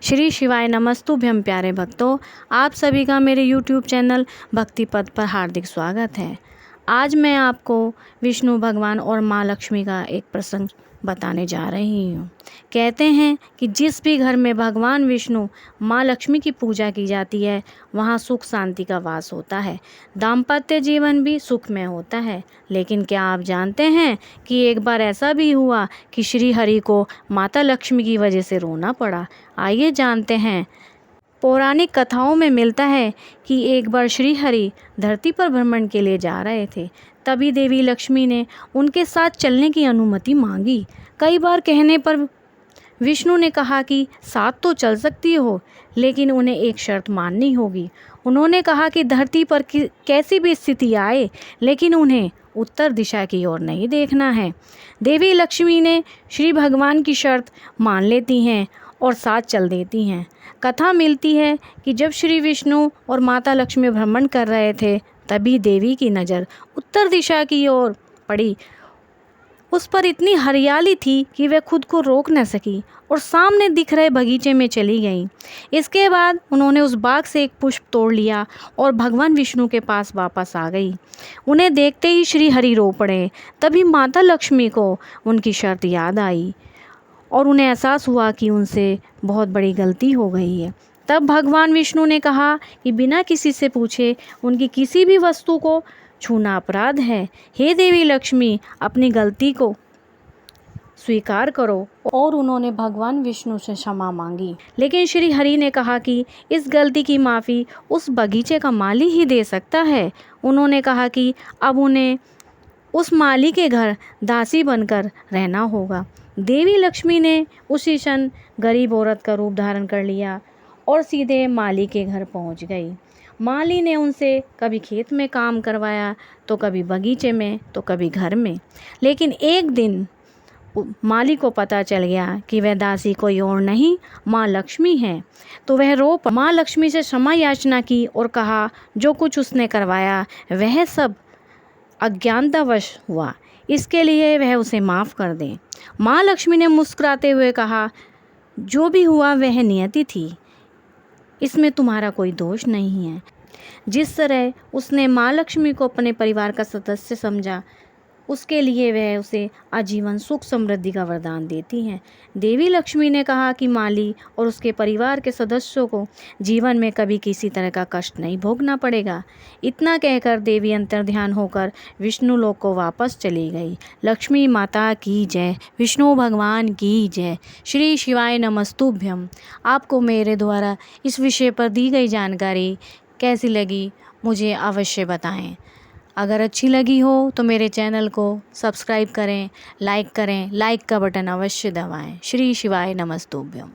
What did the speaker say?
श्री शिवाय नमस्तुभ्यम। प्यारे भक्तों, आप सभी का मेरे YouTube चैनल भक्ति पद पर हार्दिक स्वागत है। आज मैं आपको विष्णु भगवान और माँ लक्ष्मी का एक प्रसंग बताने जा रही हूँ। कहते हैं कि जिस भी घर में भगवान विष्णु माँ लक्ष्मी की पूजा की जाती है वहाँ सुख शांति का वास होता है, दाम्पत्य जीवन भी सुखमय होता है। लेकिन क्या आप जानते हैं कि एक बार ऐसा भी हुआ कि श्री हरि को माता लक्ष्मी की वजह से रोना पड़ा। आइए जानते हैं। पौराणिक कथाओं में मिलता है कि एक बार श्री हरि धरती पर भ्रमण के लिए जा रहे थे। तभी देवी लक्ष्मी ने उनके साथ चलने की अनुमति मांगी। कई बार कहने पर विष्णु ने कहा कि साथ तो चल सकती हो, लेकिन उन्हें एक शर्त माननी होगी। उन्होंने कहा कि धरती पर कैसी भी स्थिति आए, लेकिन उन्हें उत्तर दिशा की ओर नहीं देखना है। देवी लक्ष्मी ने श्री भगवान की शर्त मान लेती हैं और साथ चल देती हैं। कथा मिलती है कि जब श्री विष्णु और माता लक्ष्मी भ्रमण कर रहे थे, तभी देवी की नज़र उत्तर दिशा की ओर पड़ी। उस पर इतनी हरियाली थी कि वह खुद को रोक न सकी और सामने दिख रहे बगीचे में चली गईं। इसके बाद उन्होंने उस बाग से एक पुष्प तोड़ लिया और भगवान विष्णु के पास वापस आ गई। उन्हें देखते ही श्री हरि रो पड़े। तभी माता लक्ष्मी को उनकी शर्त याद आई और उन्हें एहसास हुआ कि उनसे बहुत बड़ी गलती हो गई है। तब भगवान विष्णु ने कहा कि बिना किसी से पूछे उनकी किसी भी वस्तु को छूना अपराध है। हे देवी लक्ष्मी, अपनी गलती को स्वीकार करो। और उन्होंने भगवान विष्णु से क्षमा मांगी। लेकिन श्री हरि ने कहा कि इस गलती की माफ़ी उस बगीचे का माली ही दे सकता है। उन्होंने कहा कि अब उन्हें उस माली के घर दासी बनकर रहना होगा। देवी लक्ष्मी ने उसी क्षण गरीब औरत का रूप धारण कर लिया और सीधे माली के घर पहुंच गई। माली ने उनसे कभी खेत में काम करवाया, तो कभी बगीचे में, तो कभी घर में। लेकिन एक दिन माली को पता चल गया कि वह दासी कोई और नहीं, माँ लक्ष्मी है। तो वह रो माँ लक्ष्मी से क्षमा याचना की और कहा जो कुछ उसने करवाया वह सब अज्ञानतावश हुआ, इसके लिए वह उसे माफ़ कर दें। माँ लक्ष्मी ने मुस्कुराते हुए कहा, जो भी हुआ वह नियति थी, इसमें तुम्हारा कोई दोष नहीं है। जिस तरह उसने माँ लक्ष्मी को अपने परिवार का सदस्य समझा, उसके लिए वह उसे आजीवन सुख समृद्धि का वरदान देती हैं। देवी लक्ष्मी ने कहा कि माली और उसके परिवार के सदस्यों को जीवन में कभी किसी तरह का कष्ट नहीं भोगना पड़ेगा। इतना कहकर देवी अंतर्ध्यान होकर विष्णु लोक को वापस चली गई। लक्ष्मी माता की जय, विष्णु भगवान की जय। श्री शिवाय नमस्तुभ्यम। आपको मेरे द्वारा इस विषय पर दी गई जानकारी कैसी लगी मुझे अवश्य बताएं। अगर अच्छी लगी हो तो मेरे चैनल को सब्सक्राइब करें, लाइक करें, लाइक का बटन अवश्य दबाएं। श्री शिवाय नमस्तुभ्यम।